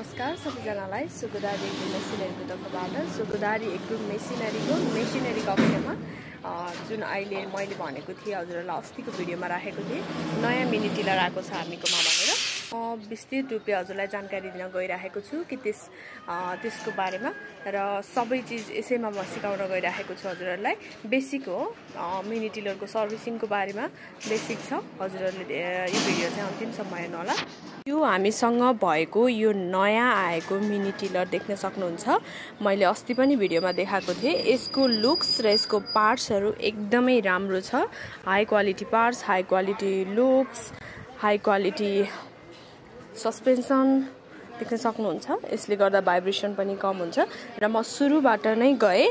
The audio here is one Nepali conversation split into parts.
नमस्कार सबैजनालाई सुगुदारी एग्रो मेसिनरीको तर्फबाट सुगुदारी एग्रो मेसिनरी कक्षामा जुन अहिले मैले भनेको थिएँ हजुरहरूलाई अस्तिको भिडियोमा राखेको थिएँ नयाँ मिनी टिलर आएको छ हामीकोमा भनेर विस्तृत रूपले हजुरलाई जानकारी दिन गइराखेको छु कि त्यसको बारेमा र सबै चीज यसैमा म सिकाउन गइराखेको छु हजुरहरूलाई बेसिक हो मिनी टिलरको सर्भिसिङको बारेमा बेसिक छ हजुरहरूले यो भिडियो चाहिँ अन्तिमसम्म हेर्नु होला यो हामीसँग भएको यो नयाँ आएको मिनी टिलर देख्न सक्नुहुन्छ मैले अस्ति पनि भिडियोमा देखाएको थिएँ यसको लुक्स र यसको पार्ट्सहरु एकदमै राम्रो छ high quality parts high quality looks high quality suspension देख्न सक्नुहुन्छ यसले गर्दा भाइब्रेसन पनि कम हुन्छ र म सुरुबाट नै गए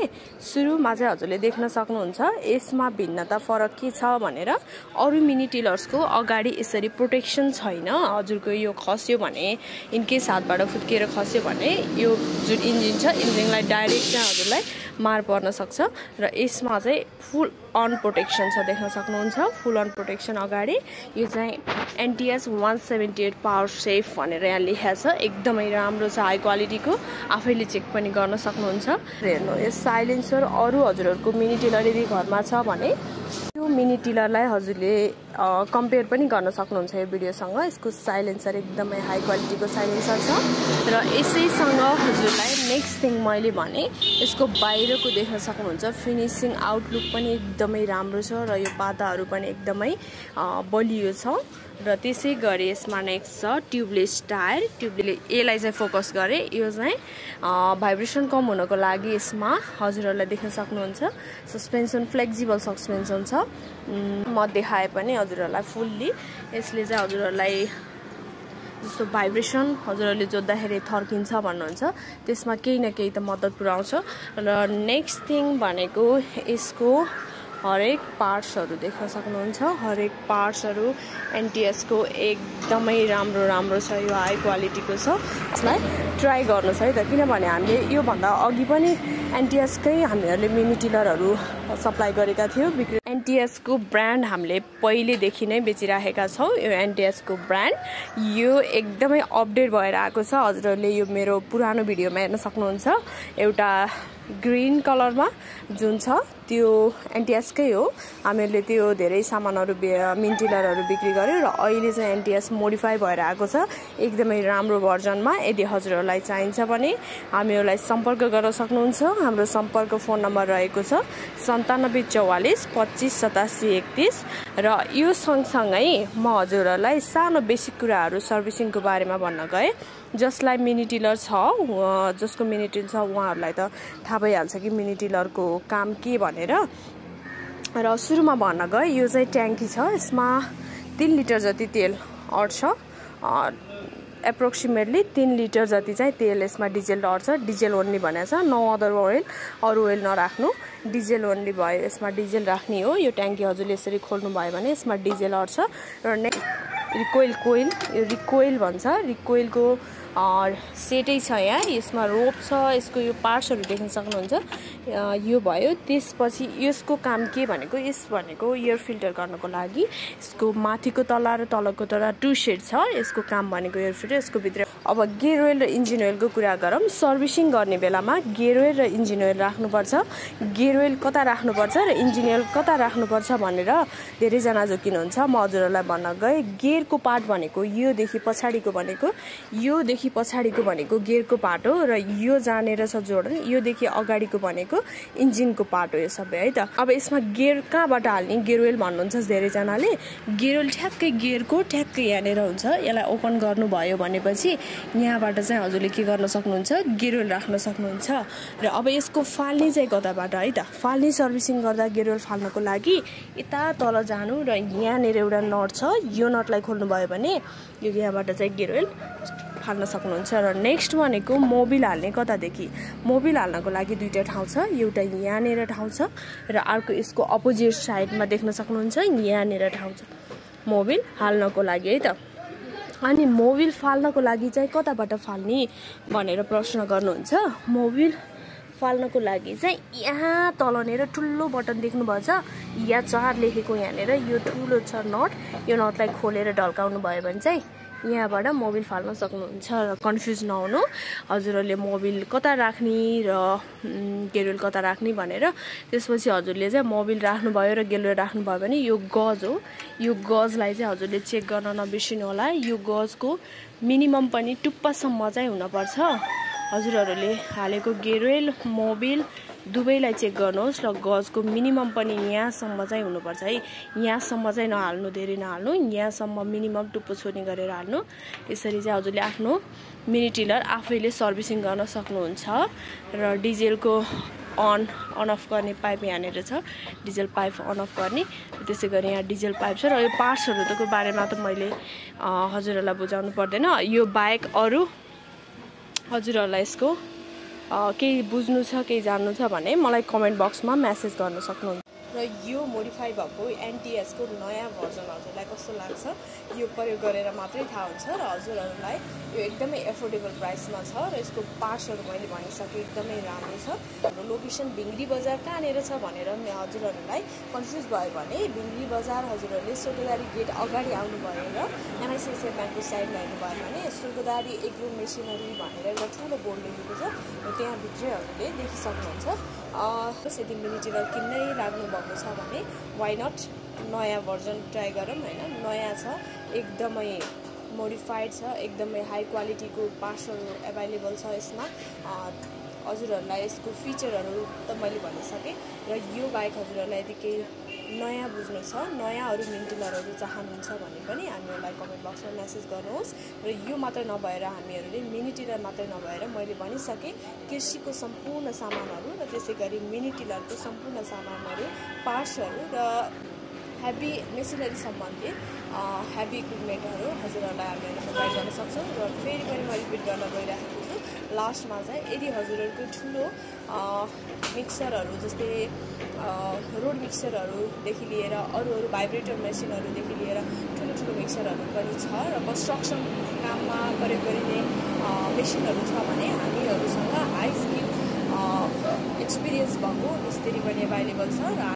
सुरुमा चाहिँ हजुरले देख्न सक्नुहुन्छ यसमा भिन्नता फरक के छ भनेर अरु मिनी टिलर्सको अगाडि यसरी प्रोटेक्सन छैन हजुरको यो खस्यो भने इन केस हातबाट फुत्किएर खस्यो भने यो जुन इन्जिन छ इन्जिनलाई डाइरेक्ट चाहिँ हजुरलाई मार पर्न सक्छ र यसमा चाहिँ फुल अन प्रोटेक्सन छ देख्न सक्नुहुन्छ फुल अन प्रोटेक्सन अगाडि यो चाहिँ NTS 178 पावर सेफ भनेर यहाँ लेखेको छ एकदमै राम्रो छ हाई क्वालिटीको आफैले चेक पनि गर्न सक्नुहुन्छ हेर्नु यो साइलेन्सर अरु हजुरहरुको मिनी टिलर यदि घरमा छ भने यो मिनी टिलरलाई हजुरले कम्पेयर पनि गर्न सक्नुहुन्छ यो भिडियोसँग यसको साइलेन्सर एकदमै हाई क्वालिटीको साइलेन्सर छ र यसैसँग हजुरलाई नेक्स्ट थिङ मैले भने यसको बाहिरको देख्न सक्नुहुन्छ फिनिशिङ आउटलुक पनि एकदमै राम्रो छ र यो पाताहरु पनि एकदमै बलियो छ र त्यसै गरी यसमा नेक्स्ट छ ट्युबलेस टायर यसलाई चाहिँ फोकस गरे यो चाहिँ भाइब्रेसन कम हुनको लागि यसमा हजुरहरुले देख्न सक्नुहुन्छ सस्पेन्सन फ्लेक्सिबल सस्पेन्सन छ म देखाए पनि हजुरहरुलाई फुल्ली यसले चाहिँ हजुरहरुलाई जस्तो भाइब्रेसन हजुरहरुले जोड्दाखेरि थर्किन्छ भन्नुहुन्छ त्यसमा केही न केही त मद्दत पुर्याउँछ र नेक्स्ट थिङ भनेको यसको हरेक पार्ट्सहरु देख्न सक्नुहुन्छ हरेक पार्ट्सहरु NTS को एकदमै राम्रो छ यो हाई क्वालिटीको छ यसलाई ट्राई गर्नुस् है त किनभने हामीले यो भन्दा अघि पनि NTS कै हामीहरुले मिनी टिलरहरु सप्लाई गरेका थियौ NTS को ब्रान्ड हामीले पहिले देखि नै बेचिराखेका छौं यो NTS को ब्रान्ड यो एकदमै अपडेट भएर आएको छ हजुरहरुले यो मेरो पुरानो भिडियोमा हेर्न सक्नुहुन्छ एउटा ग्रीन कलरमा जुन छ त्यो NTS कै हो हामीले त्यो धेरै सामानहरु मिनी टिलरहरु बिक्री गर्यो र अहिले चाहिँ NTS मोडिफाई भएर आएको छ एकदमै राम्रो भर्जनमा यदि हजुरहरुलाई चाहिन्छ भने हामीहरुलाई सम्पर्क गर्न सक्नुहुन्छ हाम्रो सम्पर्क फोन नम्बर रहेको छ 9744 25 87 31 र यो सँगसँगै म हजुरहरुलाई सानो बेसिक कुराहरु सर्भिसिङको बारेमा भन्न गए जसलाई मिनी टिलर छ जसको मिनी टिलर छ उहाँहरुलाई त थाहा भइहाल्छ कि मिनी टिलरको काम के भनेर र सुरुमा भन्न गए यो चाहिँ ट्याङ्की छ यसमा 3 लिटर जति तेल अट्छ एप्रोक्सिमेटली 3 लिटर जति चाहिँ तेल यसमा डिजेल अट्छ डिजेल ओन्ली भनेको छ नो अदर ओइल अरु ओइल नराख्नु डिजेल ओन्ली भयो यसमा डिजेल राख्ने हो यो ट्याङ्की हजुरले यसरी खोल्नु भयो भने यसमा डिजेल अट्छ र रिकोइल भन्छ रिकोइलको सेटै छ यहाँ यसमा रोप छ यसको यो पार्ट्सहरु देख्न सक्नुहुन्छ यो भयो त्यसपछि यसको काम के भनेको एयर फिल्टर गर्नको लागि यसको माथिको तला र तलको तला टु सेट छ यसको काम भनेको एयर फिल्टर यसको भित्र अब गियर ओइल र इन्जिन ओइलको कुरा गरौँ सर्भिसिङ गर्ने बेलामा गियर ओइल र इन्जिन ओइल राख्नुपर्छ गियर ओइल कता राख्नुपर्छ र इन्जिन ओइल कता राख्नुपर्छ भनेर धेरै जना जोकिनुहुन्छ म हजुरहरुलाई भन्न गए गियरको पार्ट भनेको यो देखि पछाडीको भनेको गियरको पार्ट हो र यो जानेर छ जोड्न यो देखि अगाडिको भनेको इन्जिनको पार्ट हो यो सबै है त अब यसमा गियर कहाँबाट हाल्ने गियर ओइल भन्नुहुन्छ धेरै जनाले गियर ओइल ठ्याक्कै गियरको ठ्याक्कै यहाँनेर हुन्छ यसलाई ओपन गर्नु भयो भनेपछि यहाँबाट चाहिँ हजुरले के गर्न सक्नुहुन्छ गियर ओइल राख्न सक्नुहुन्छ र अब यसको फाल्ने चाहिँ कताबाट है त फाल्ने सर्भिसिङ गर्दा गियर ओइल फाल्नको लागि यता तल जानु र यहाँनेर एउटा नट छ यो नटलाई खोल्नु भयो भने यो यहाँबाट चाहिँ गियर ओइल फाल्न सक्नुहुन्छ र नेक्स्ट भनेको मोबिल हाल्ने कतादेखि मोबिल हाल्नको लागि दुईटा ठाउँ छ एउटा यहाँनेर ठाउँ छ र अर्को यसको अपोजिट साइडमा देख्न सक्नुहुन्छ यहाँनेर ठाउँ छ मोबिल हाल्नको लागि है त अनि मोबिल फाल्नको लागि चाहिँ कताबाट फाल्ने भनेर प्रश्न गर्नुहुन्छ मोबिल फाल्नको लागि चाहिँ यहाँ तलनेर ठुलो बटन देख्नु भन्छ या 4 लेखेको यहाँनेर यो ठुलो छ नट यो नटलाई खोलेर ढल्काउनु भयो भने चाहिँ यहाँबाट मोबिल फाल्न सक्नुहुन्छ र कन्फ्युज नहुनु हजुरहरूले मोबिल कता राख्ने र गेरुल कता राख्ने भनेर। त्यसपछि हजुरले चाहिँ मोबिल राख्नुभयो र गेरुल राख्नुभयो भने यो गज हो, यो गजलाई चाहिँ हजुरले चेक गर्न नबिर्सिनु होला। यो गजको मिनिमम पनि टुप्पासम्म चाहिँ हुनुपर्छ। हजुरहरूले हालेको गेरुल मोबिल दुवैलाई चेक गर्नुहोस् र गजको मिनिमम पनि यहाँसम्म चाहिँ हुनुपर्छ है। यहाँसम्म चाहिँ नहाल्नु, धेरै नहाल्नु, यहाँसम्म मिनिमम टुप्पो छोड्ने गरेर हाल्नु। यसरी चाहिँ हजुरले आफ्नो मिनी टिलर आफैले सर्भिसिङ गर्न सक्नुहुन्छ। र डिजेलको अन अफ गर्ने पाइप यहाँनिर छ, डिजेल पाइप अन अफ गर्ने। त्यसै गरी यहाँ डिजेल पाइप छ र यो पार्ट्सहरूको बारेमा त मैले हजुरहरूलाई बुझाउनु पर्दैन। यो बाहेक अरू हजुरहरूलाई यसको केही बुझ्नु छ, केही जान्नु छ भने मलाई कमेन्ट बक्समा मेसेज गर्न सक्नुहुन्छ। र यो मोडिफाई भएको एनटिएसको नयाँ भर्जन हजुरलाई कस्तो लाग्छ यो प्रयोग गरेर मात्रै थाहा हुन्छ। र हजुरहरूलाई यो एकदमै एफोर्डेबल प्राइसमा छ र यसको पार्ट्सहरू मैले भनिसकेँ एकदमै राम्रो छ। हाम्रो लोकेसन भिङ्ग्री बजार कहाँनिर छ भनेर हजुरहरूलाई कन्फ्युज भयो भने भिङ्ग्री बजार हजुरहरूले स्वर्गदारी गेट अगाडि आउनुभयो र एमआइसिआइसिआई ब्याङ्कको साइडमा हेर्नुभयो भने स्वर्गदारी एग्रो मेसिनरी भनेर एउटा ठुलो बोर्ड लेखेको छ र त्यहाँभित्रै हजुरले देखिसक्नुहुन्छ। यदि मिनी टिलर किन्नै लाग्नु भएको छ भने वाइ नट नयाँ भर्जन ट्राई गरौँ होइन। नयाँ छ, एकदमै मोडिफाइड छ, एकदमै हाई क्वालिटीको पार्ट्सहरू एभाइलेबल छ यसमा। हजुरहरूलाई यसको फिचरहरू त मैले भनिसकेँ। र यो बाहेक हजुरहरूलाई यदि केही नयाँ बुझ्नु छ, नयाँहरू मिनी टिलरहरू चाहनुहुन्छ भने पनि हामीहरूलाई कमेन्ट बक्समा मेसेज गर्नुहोस्। र यो मात्र नभएर हामीहरूले मिनी टिलर मात्रै नभएर मैले भनिसकेँ कृषिको सम्पूर्ण सामानहरू र त्यसै गरी मिनी टिलरको सम्पूर्ण सामानहरू, पार्ट्सहरू र हेभी मेसिनरी सम्बन्धित हेभी इक्विपमेन्टहरू हजुरहरूलाई हामीले प्रोभाइड गर्न सक्छौँ। र फेरि पनि म रिपिट गर्न गइरहेको छु लास्टमा चाहिँ यदि हजुरहरूको ठुलो मिक्सरहरू जस्तै रोड मिक्सरहरूदेखि लिएर अरू भाइब्रेटर मेसिनहरूदेखि लिएर ठुलो मिक्सरहरू पनि छ र कन्स्ट्रक्सन काममा प्रयोग गरिने मेसिनहरू छ भने हामीहरूसँग हाई स्किल एक्सपिरियन्स भएको मिस्त्री पनि एभाइलेबल छ। र